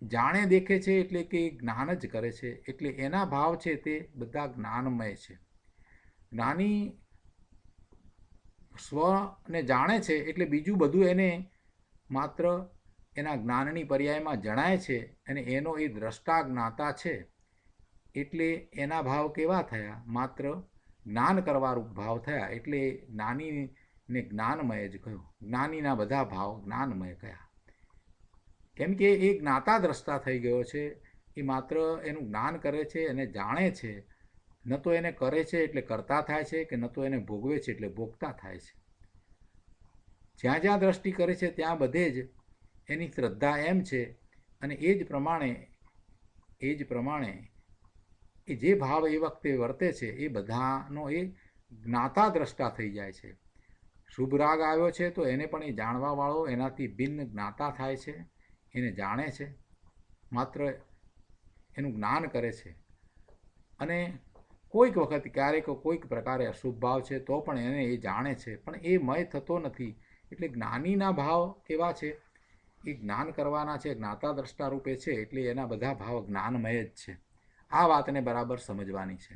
જાણે દેખે છે, એટલે કે જ્ઞાન જ કરે છે. એટલે એના ભાવ છે તે બધા જ્ઞાનમય છે. જ્ઞાની સ્વને જાણે છે એટલે બીજું બધું એને માત્ર એના જ્ઞાનની પર્યાયમાં જણાય છે. અને એનો એ દ્રષ્ટા જ્ઞાતા છે. એટલે એના ભાવ કેવા થયા? માત્ર જ્ઞાન કરવારૂપ ભાવ થયા. એટલે જ્ઞાનીને જ્ઞાનમય જ કહ્યું. જ્ઞાનીના બધા ભાવ જ્ઞાનમય કયા. કેમ કે એ જ્ઞાતા દ્રષ્ટા થઈ ગયો છે. એ માત્ર એનું જ્ઞાન કરે છે અને જાણે છે. ન તો એને કરે છે એટલે કરતા થાય છે, કે ન તો એને ભોગવે છે એટલે ભોગતા થાય છે. જ્યાં જ્યાં દ્રષ્ટિ કરે છે ત્યાં બધે જ એની શ્રદ્ધા એમ છે. અને એ જ પ્રમાણે એ જે ભાવ એ વખતે વર્તે છે એ બધાનો એ જ્ઞાતા દ્રષ્ટા થઈ જાય છે. શુભ રાગ આવ્યો છે તો એને પણ એ જાણવાવાળો એનાથી ભિન્ન જ્ઞાતા થાય છે, એને જાણે છે, માત્ર એનું જ્ઞાન કરે છે. અને કોઈક વખત ક્યારેક કોઈક પ્રકારે અશુભ ભાવ છે તો પણ એને એ જાણે છે, પણ એ મય થતો નથી. એટલે જ્ઞાનીના ભાવ કેવા છે? એ જ્ઞાન કરવાના છે, જ્ઞાતા દ્રષ્ટા રૂપે છે. એટલે એના બધા ભાવ જ્ઞાનમય જ છે. આ વાતને બરાબર સમજવાની છે.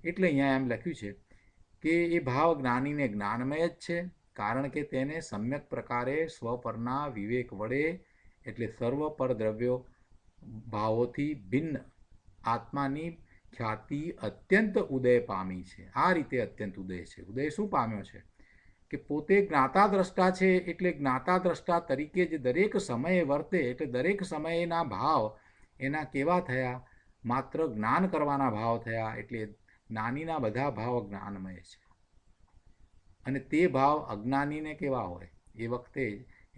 એટલે અહીંયા એમ લખ્યું છે કે એ ભાવ જ્ઞાનીને જ્ઞાનમય જ છે, કારણ કે તેને સમ્યક પ્રકારે સ્વપરના વિવેક વડે, એટલે સર્વ પર દ્રવ્યો ભાવોથી ભિન્ન આત્માની ખ્યાતિ અત્યંત ઉદય પામી છે. આ રીતે અત્યંત ઉદય છે. ઉદય શું પામ્યો છે? કે પોતે જ્ઞાતા દ્રષ્ટા છે. એટલે જ્ઞાતા દ્રષ્ટા તરીકે જ દરેક સમયે વર્તે. એટલે દરેક સમયના ભાવ એના કેવા થયા? માત્ર જ્ઞાન કરવાના ભાવ થયા. એટલે જ્ઞાનીના બધા ભાવ જ્ઞાનમય છે. અને તે ભાવ અજ્ઞાનીને કેવા હોય? એ વખતે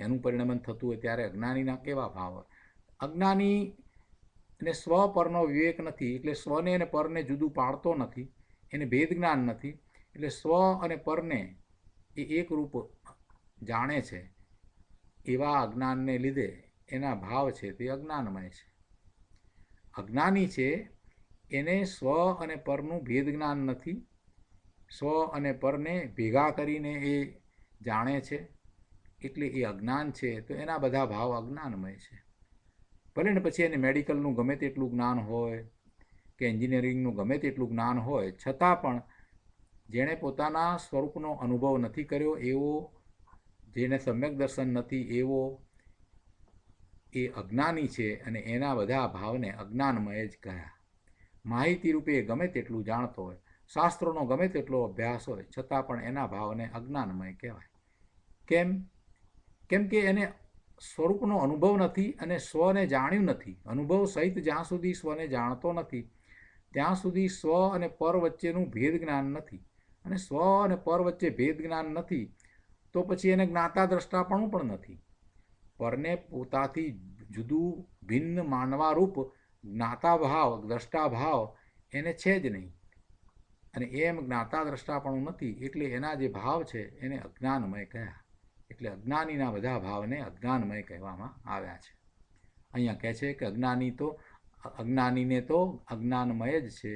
એનું પરિણમન થતું હોય ત્યારે અજ્ઞાનીના કેવા ભાવ હોય? અજ્ઞાનીને સ્વ પરનો વિવેક નથી. એટલે સ્વને અને પરને જુદું પાડતો નથી. એને ભેદ જ્ઞાન નથી. એટલે સ્વ અને પરને એ એક રૂપ જાણે છે. એવા અજ્ઞાનને લીધે એના ભાવ છે તે અજ્ઞાનમય છે. અજ્ઞાની છે એને સ્વ અને પરનું ભેદ જ્ઞાન નથી. સ્વ અને પરને ભેગા કરીને એ જાણે છે. એટલે એ અજ્ઞાન છે. તો એના બધા ભાવ અજ્ઞાનમય છે. ભલે ને પછી એને મેડિકલનું ગમે તેટલું જ્ઞાન હોય કે એન્જિનિયરિંગનું ગમે તેટલું જ્ઞાન હોય, છતાં પણ જેણે પોતાના સ્વરૂપનો અનુભવ નથી કર્યો એવો, જેને સમ્યક દર્શન નથી એવો એ અજ્ઞાની છે. અને એના બધા ભાવને અજ્ઞાનમય જ કહ્યા. માહિતી રૂપે ગમે તેટલું જાણતો હોય, શાસ્ત્રોનો ગમે તેટલો અભ્યાસ હોય, છતાં પણ એના ભાવને અજ્ઞાનમય કહેવાય. કેમ કે એને સ્વરૂપનો અનુભવ નથી અને સ્વને જાણ્યું નથી. અનુભવ સહિત જ્યાં સુધી સ્વને જાણતો નથી ત્યાં સુધી સ્વ અને પર વચ્ચેનું ભેદ જ્ઞાન નથી. અને સ્વ અને પર વચ્ચે ભેદ જ્ઞાન નથી તો પછી એને જ્ઞાતા દ્રષ્ટાપણું પણ નથી. પરને પોતાથી જુદું ભિન્ન માનવા રૂપ જ્ઞાતા ભાવ દ્રષ્ટા ભાવ એને છે જ નહીં, અને એમ જ્ઞાતા દ્રષ્ટાપણું નથી, એટલે એના જે ભાવ છે એને અજ્ઞાનમય કહ્યા. એટલે અજ્ઞાનીના બધા ભાવને અજ્ઞાનમય કહેવામાં આવ્યા છે. અહીંયા કહે છે કે અજ્ઞાનીને તો અજ્ઞાનમય જ છે,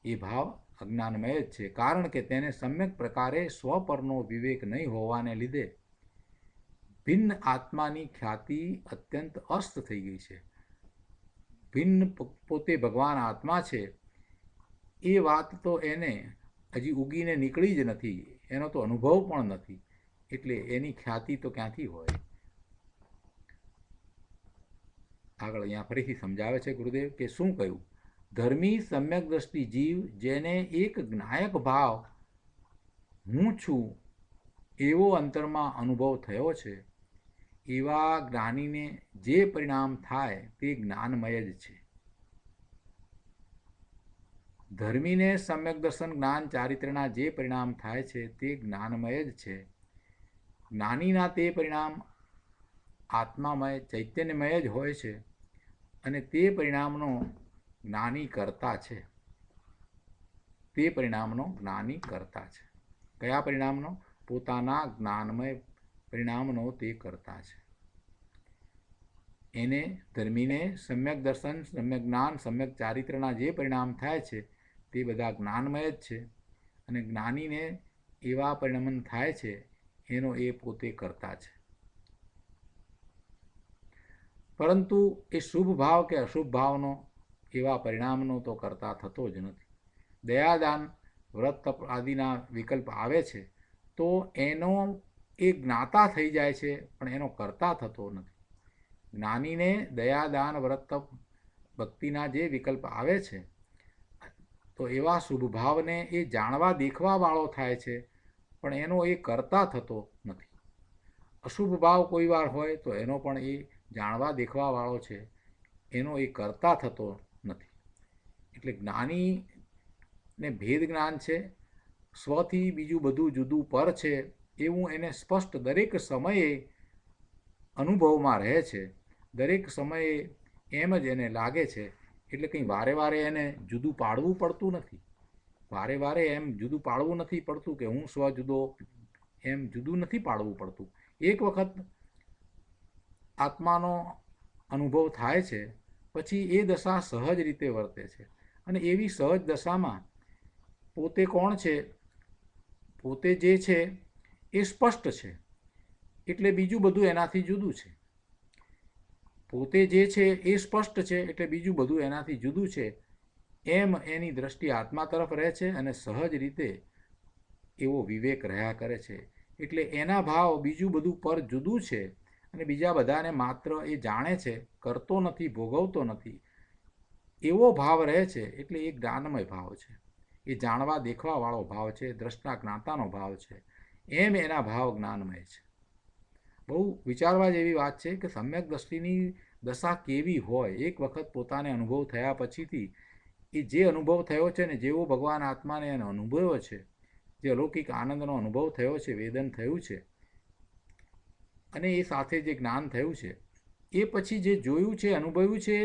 એ ભાવ અજ્ઞાનમય જ છે, કારણ કે તેને સમ્યક પ્રકારે સ્વપરનો વિવેક નહીં હોવાને લીધે ભિન્ન આત્માની ખ્યાતિ અત્યંત અસ્ત થઈ ગઈ છે. ભિન્ન પોતે ભગવાન આત્મા છે એ વાત તો એને હજી ઉગીને નીકળી જ નથી, એનો તો અનુભવ પણ નથી, એટલે એની ખ્યાતિ તો ક્યાંથી હોય. આગળ અહીંયા ફરીથી સમજાવે છે ગુરુદેવ કે શું કહ્યું. ધર્મી સમ્યક દ્રષ્ટિ જીવ જેને એક જ્ઞાયક ભાવ હું છું એવો અંતરમાં અનુભવ થયો છે, એવા જ્ઞાનીને જે પરિણામ થાય તે જ્ઞાનમય જ છે. ધર્મીને સમ્યક દર્શન જ્ઞાન ચારિત્રના જે પરિણામ થાય છે તે જ્ઞાનમય જ છે. જ્ઞાનીના તે પરિણામ આત્મામય ચૈતન્યમય જ હોય છે, અને તે પરિણામનો જ્ઞાની કરતા છે. તે પરિણામનો જ્ઞાની કરતા છે. કયા પરિણામનો? પોતાના જ્ઞાનમય પરિણામનો તે કરતા છે. એને ધર્મીને સમ્યક દર્શન સમ્યક જ્ઞાન સમ્યક ચારિત્રના જે પરિણામ થાય છે તે બધા જ્ઞાનમય જ છે, અને જ્ઞાનીને એવા પરિણમન થાય છે એનો એ પોતે કરતા છે. પરંતુ એ શુભ ભાવ કે અશુભ ભાવનો એવા પરિણામનો તો કરતા થતો જ નથી. દયાદાન વ્રત તપ આદિના વિકલ્પ આવે છે તો એનો એ જ્ઞાતા થઈ જાય છે, પણ એનો કરતા થતો નથી. જ્ઞાનીને દયાદાન વ્રત તપ ભક્તિના જે વિકલ્પ આવે છે તો એવા શુભ ભાવને એ જાણવા દેખવા વાળો થાય છે, પણ એનો એ કરતા થતો નથી. અશુભ ભાવ કોઈ વાર હોય તો એનો પણ એ જાણવા દેખવા વાળો છે, એનો એ કરતા થતો નથી. એટલે જ્ઞાનીને ભેદ જ્ઞાન છે, સ્વથી બીજું બધું જુદું પર છે એવું એને સ્પષ્ટ દરેક સમયે અનુભવમાં રહે છે. દરેક સમયે એમ જ એને લાગે છે, એટલે કંઈ વારે વારે એને જુદું પાડવું પડતું નથી. વારે વારે એમ જુદું પાડવું નથી પડતું કે હું સ્વ જુદો, એમ જુદું નથી પાડવું પડતું. એક વખત આત્માનો અનુભવ થાય છે પછી એ દશા સહજ રીતે વર્તે છે, અને એવી સહજ દશામાં પોતે કોણ છે, પોતે જે છે એ સ્પષ્ટ છે, એટલે બીજું બધું એનાથી જુદું છે. પોતે જે છે એ સ્પષ્ટ છે એટલે બીજું બધું એનાથી જુદું છે, એમ એની દ્રષ્ટિ આત્મા તરફ રહે છે, અને સહજ રીતે એવો વિવેક રહ્યા કરે છે. એટલે એના ભાવ બીજું બધું પર જુદું છે, અને બીજા બધાને માત્ર એ જાણે છે, કરતો નથી, ભોગવતો નથી, એવો ભાવ રહે છે. એટલે એ જ્ઞાનમય ભાવ છે, એ જાણવા દેખવા વાળો ભાવ છે, દ્રષ્ટા જ્ઞાતાનો ભાવ છે, એમ એના ભાવ જ્ઞાનમય છે. બહુ વિચારવા જેવી વાત છે કે સમ્યક દ્રષ્ટિની દશા કેવી હોય. એક વખત પોતાને અનુભવ થયા પછીથી એ જે અનુભવ થયો છે ને, જેવો ભગવાન આત્માને એનો અનુભવ છે, જે અલૌકિક આનંદનો અનુભવ થયો છે, વેદન થયું છે, અને એ સાથે જે જ્ઞાન થયું છે, એ પછી જે જોયું છે, અનુભવ્યું છે,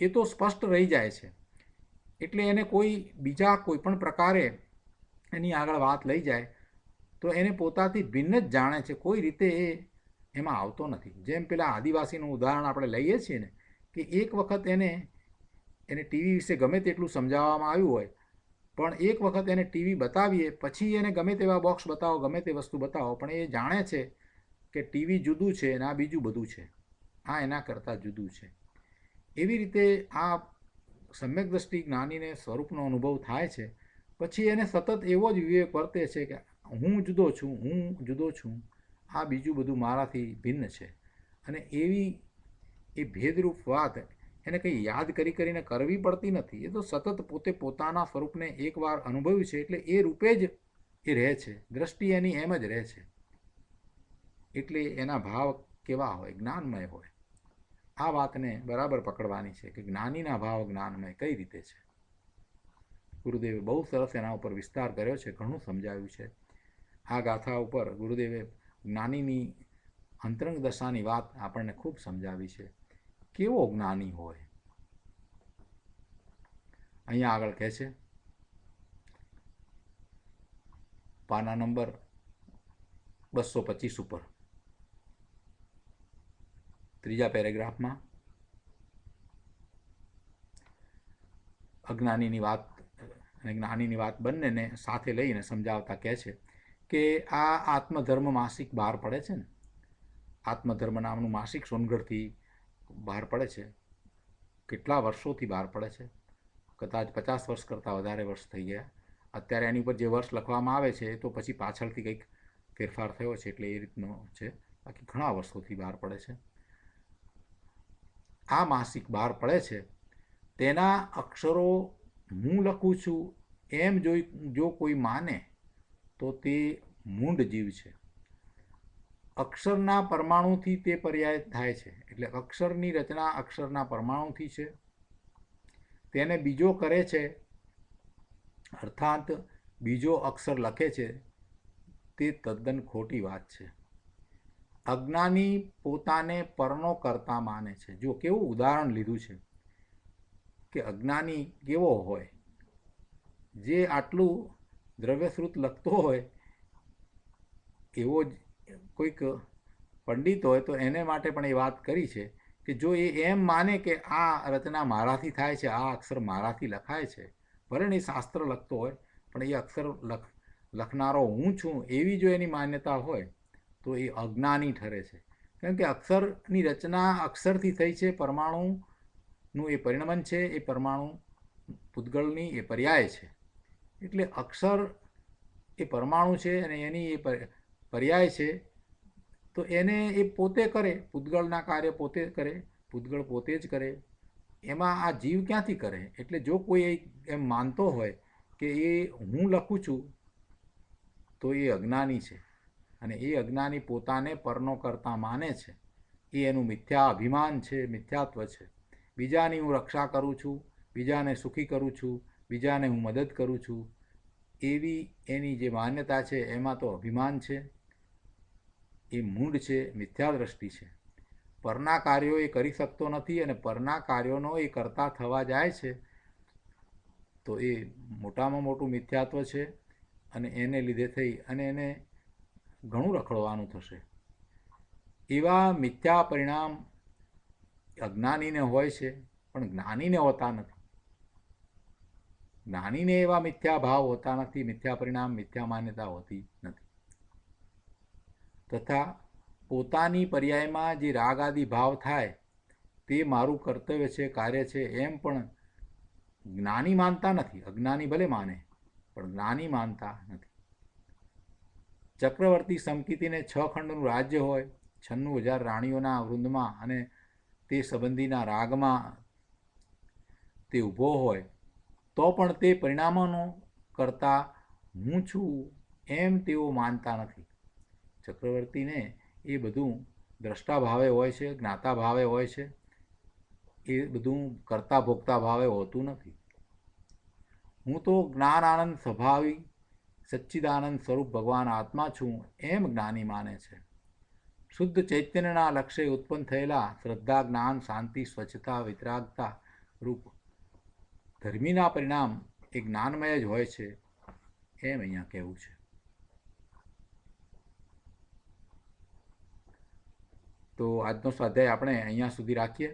એ તો સ્પષ્ટ રહી જાય છે. એટલે એને કોઈ બીજા કોઈ પણ પ્રકારે એની આગળ વાત લઈ જાય તો એને પોતાથી ભિન્ન જ જાણે છે, કોઈ રીતે એ એમાં આવતો નથી. જેમ પેલા આદિવાસીનું ઉદાહરણ આપણે લઈએ છીએ ને, કે એક વખત એને ટીવી વિશે ગમે તેટલું સમજાવવામાં આવ્યું હોય, પણ એક વખત એને ટીવી બતાવીએ પછી એને ગમે તેવા બોક્સ બતાવો, ગમે તે વસ્તુ બતાવો, પણ એ જાણે છે કે ટીવી જુદું છે અને આ બીજું બધું છે, આ એના કરતાં જુદું છે. એવી રીતે આ સમ્યક દ્રષ્ટિ જ્ઞાનીને સ્વરૂપનો અનુભવ થાય છે, પછી એને સતત એવો જ વિવેક વર્તે છે કે હું જુદો છું, હું જુદો છું, આ બીજું બધું મારાથી ભિન્ન છે. અને એવી એ ભેદરૂપ વાત એને કંઈ યાદ કરીને કરવી પડતી નથી. એ તો સતત પોતે પોતાના સ્વરૂપને એકવાર અનુભવ્યું છે, એટલે એ રૂપે જ એ રહે છે, દ્રષ્ટિ એની એમ જ રહે છે. એટલે એના ભાવ કેવા હોય? જ્ઞાનમય હોય. આ વાતને બરાબર પકડવાની છે કે જ્ઞાનીના ભાવ જ્ઞાનમય કઈ રીતે છે. ગુરુદેવે બહુ સરસ એના ઉપર વિસ્તાર કર્યો છે, ઘણું સમજાવ્યું છે. આ ગાથા ઉપર ગુરુદેવે જ્ઞાનીની અંતરંગ દશાની વાત આપણને ખૂબ સમજાવી છે. કેવો જ્ઞાની હોય? અહીંયા આગળ કહે છે, પાના નંબર 225 ઉપર ત્રીજા પેરેગ્રાફમાં અજ્ઞાનીની વાત અને જ્ઞાનીની વાત બંનેને સાથે લઈને સમજાવતા કહે છે કે આ આત્મધર્મ માસિક બહાર પડે છે ને, આત્મધર્મ નામનું માસિક સોનગઢથી બહાર પડે છે. કેટલા વર્ષોથી બહાર પડે છે? કદાચ 50 વર્ષ કરતાં વધારે વર્ષ થઈ ગયા. અત્યારે એની ઉપર જે વર્ષ લખવામાં આવે છે તો પછી પાછળથી કંઈક ફેરફાર થયો છે, એટલે એ રીતનો છે. બાકી ઘણા વર્ષોથી બહાર પડે છે. આ માસિક બહાર પડે છે, તેના અક્ષરો હું લખું છું એમ જો કોઈ માને તો તે મૂંડ જીવ છે. અક્ષરના પરમાણુથી તે પર્યાય થાય છે, એટલે અક્ષરની રચના અક્ષરના પરમાણુથી છે. તેને બીજો કરે છે, અર્થાત બીજો અક્ષર લખે છે, તે તદ્દન ખોટી વાત છે. અજ્ઞાની પોતાને પરનો કરતા માને છે. જો કેવું ઉદાહરણ લીધું છે કે અજ્ઞાની કેવો હોય, જે આટલું દ્રવ્યશ્રુત લખતો હોય એવો જ કોઈક પંડિત હોય તો એને માટે પણ એ વાત કરી છે કે જો એ એમ માને કે આ રચના મારાથી થાય છે, આ અક્ષર મારાથી લખાય છે, ભલે ને એ શાસ્ત્ર લખતો હોય પણ એ અક્ષર લખનારો હું છું, એવી જો એની માન્યતા હોય તો એ અજ્ઞાની ઠરે છે. કેમ કે અક્ષરની રચના અક્ષરથી થઈ છે, પરમાણુનું એ પરિણમન છે, એ પરમાણુ પૂતગળની એ પર્યાય છે. એટલે અક્ષર એ પરમાણુ છે અને એની એ પર્યાય છે, તો એને એ પોતે કરે, પૂતગળના કાર્ય પોતે કરે, પૂતગળ પોતે જ કરે. એમાં આ જીવ ક્યાંથી કરે? એટલે જો કોઈ એમ માનતો હોય કે એ હું લખું છું તો એ અજ્ઞાની છે, અને એ અજ્ઞાની પોતાને પરનો કરતા માને છે. એ એનું મિથ્યા અભિમાન છે, મિથ્યાત્વ છે. બીજાની હું રક્ષા કરું છું, બીજાને સુખી કરું છું, બીજાને હું મદદ કરું છું, એવી એની જે માન્યતા છે એમાં તો અભિમાન છે, એ મૂંડ છે, મિથ્યા દ્રષ્ટિ છે. પરના કાર્યો એ કરી શકતો નથી અને પરના કાર્યોનો એ કરતા થવા જાય છે તો એ મોટામાં મોટું મિથ્યાત્વ છે, અને એને લીધે થઈ અને એને ઘણું રખડવાનું થશે. એવા મિથ્યા પરિણામ અજ્ઞાનીને હોય છે પણ જ્ઞાનીને હોતા નથી. જ્ઞાનીને એવા મિથ્યા ભાવ હોતા નથી, મિથ્યા પરિણામ, મિથ્યા માન્યતા હોતી નથી. તથા પોતાની પર્યાયમાં જે રાગ આદિ ભાવ થાય તે મારું કર્તવ્ય છે, કાર્ય છે, એમ પણ જ્ઞાની માનતા નથી. અજ્ઞાની ભલે માને પણ જ્ઞાની માનતા નથી. ચક્રવર્તી સમકીતીને 6 ખંડનું રાજ્ય હોય, 96,000 રાણીઓના વૃંદમાં અને તે સંબંધીના રાગમાં તે ઊભો હોય તો પણ તે પરિણામોનો કરતા હું છું એમ તેઓ માનતા નથી. ચક્રવર્તીને એ બધું દ્રષ્ટા ભાવે હોય છે, જ્ઞાતા ભાવે હોય છે, એ બધું કરતા ભોગતા ભાવે હોતું નથી. હું તો જ્ઞાન આનંદ સ્વભાવી સચ્ચિદાનંદ સ્વરૂપ ભગવાન આત્મા છું એમ જ્ઞાની માને છે. શુદ્ધ ચૈતન્યના લક્ષ્ય ઉત્પન્ન થયેલા શ્રદ્ધા, જ્ઞાન, શાંતિ, સ્વચ્છતા, વિતરાગતા રૂપ ધર્મીના પરિણામ એ જ્ઞાનમય જ હોય છે એમ અહીંયા કહેવું છે. તો આજનો સ્વાધ્યાય આપણે અહીંયા સુધી રાખીએ.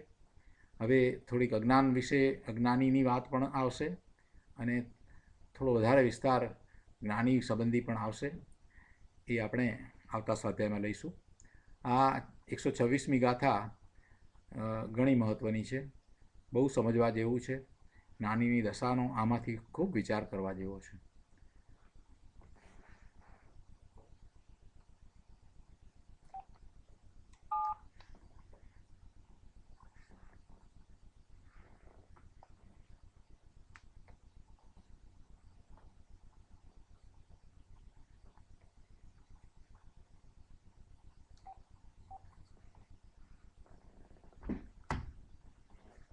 હવે થોડીક અજ્ઞાન વિશે, અજ્ઞાનીની વાત પણ આવશે અને થોડો વધારે વિસ્તાર જ્ઞાની સંબંધી પણ આવશે. એ આપણે આવતા સ્વાધ્યાયમાં લઈશું. આ 126મી ગાથા ઘણી મહત્ત્વની છે, બહુ સમજવા જેવું છે. જ્ઞાનીની દશાનો આમાંથી ખૂબ વિચાર કરવા જેવો છે.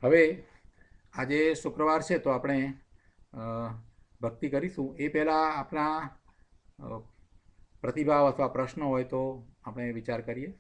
હવે આજે શુક્રવાર છે તો આપણે ભક્તિ કરીશું. એ પહેલાં આપણા પ્રતિભાવ અથવા પ્રશ્નો હોય તો આપણે વિચાર કરીએ.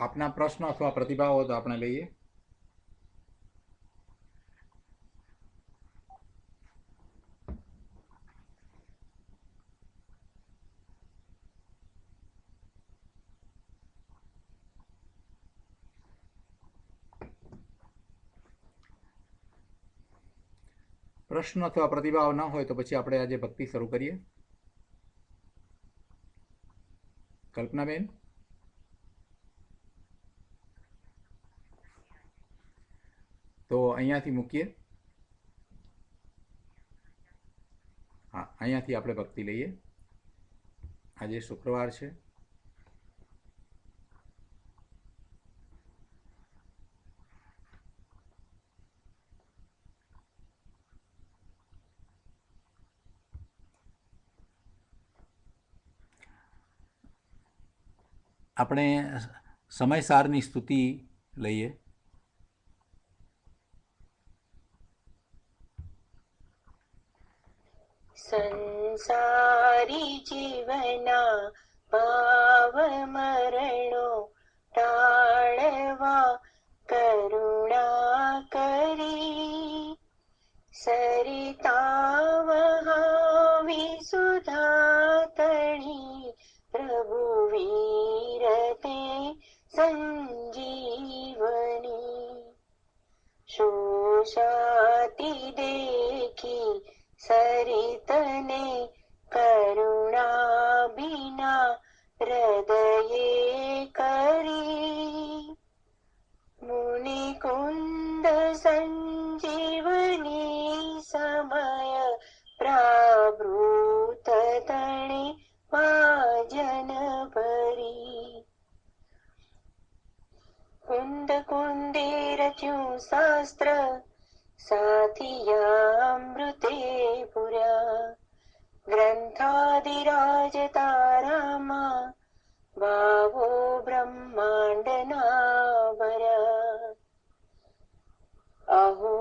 આપના પ્રશ્ન અથવા પ્રતિભાવો તો આપણે લઈએ. પ્રશ્ન અથવા પ્રતિભાવ ન હોય તો પછી આપણે આજે ભક્તિ શરૂ કરીએ. કલ્પનાબેન, તો અહીંયાથી મૂકીએ. હા, અહીંયાથી આપણે ભક્તિ લઈએ. આજે શુક્રવાર છે. આપણે સમયસારની સ્તુતિ લઈએ. સંસારી જીવના ભાવ મરણો ટાળવા કરુણા કરી, સરિતા વહાવી સુધા તણી, પ્રભુ વીરતે સંજીવની. શોષાતી દેખી સરિતને કરુણા બિના હૃદયે કરી, મુનિ કુંદ સંજીવની સમય પ્રાવૃત તણે ભાજન ભરી. કુંદ કુંદે રચ્યું શાસ્ત્ર સાથિયામૃતે પુર્યા, ગ્રંથાદિરાજ તારામાં ભાવો બ્રહ્માંડના ભર્યા. અહો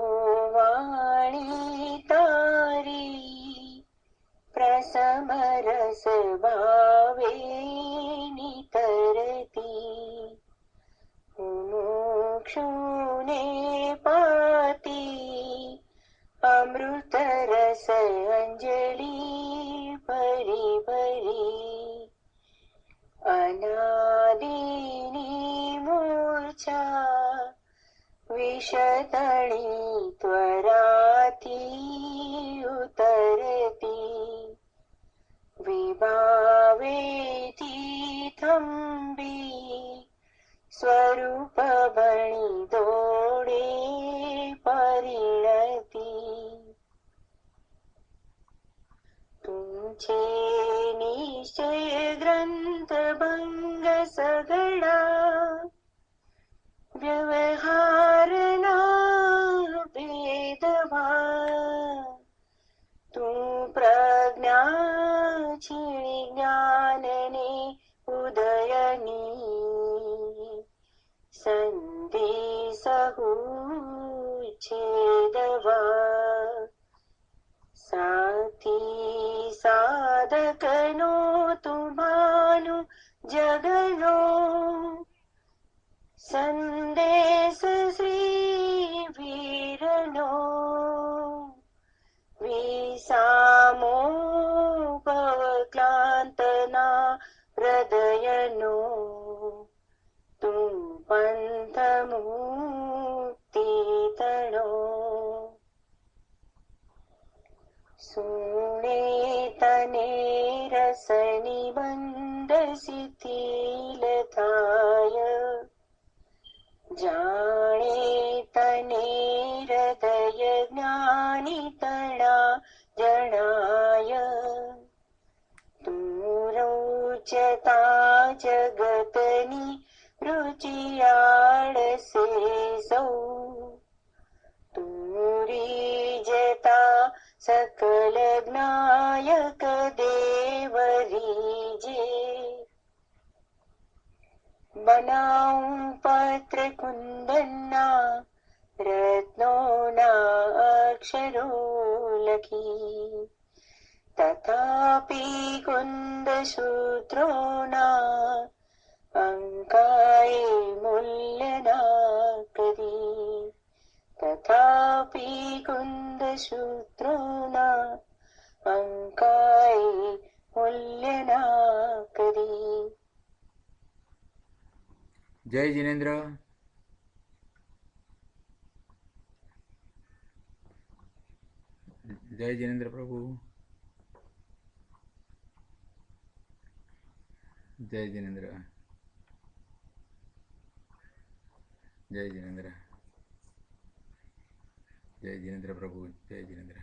વાણી તારી પ્રસમ રસ ભાવે નિતરતી, મુમુક્ષુને પાતી અમૃત રસ અંજલિ ભરી ભરી. અનાદિની મૂર્છા વિષતણી ત્વરાથી ઉતરતી, વિભાવેથી થંભી સ્વરૂપ ભણી દોડે પરિણતી. તું છે નિશ્ચય ગ્રંથ ભંગ સગડા, વ્યવહારના ભેદભાવ. તું પ્રજ્ઞા છીણી જ્ઞાનને ઉદયની, સંધિ સહુ છેદવા. સાથી સાધકનો તું ભાનુ જગનો, સંદેશ શ્રી વીરનો. વિસામો ભવક્લાંતના હૃદયનો, તું પંથ મુક્તિ તણો. સુણે તને રસની બંધ શિથિલ થાય, જાણે તને હૃદય જ્ઞાની તણા જણાય. તું રોચતા જગતની રુચિયાળ સે સૌ, તું રીજતા સકલ જ્ઞાયક દેવ રીજે. બનાવું પત્ર કુંદનના રત્નોના અક્ષરો લખી, तथापि कुन्दसूत्रोऽना અંકાએ મૂલ્ય ના કરી. તથાપી કુંદસૂત્રોના અંકાએ મૂલ્ય ના કરી. જય જિનેન્દ્ર. જય જિનેન્દ્ર પ્રભુ. જય જિનેન્દ્ર. જય જિનેન્દ્ર. જય જિનેન્દ્ર પ્રભુ. જય જિનેન્દ્ર.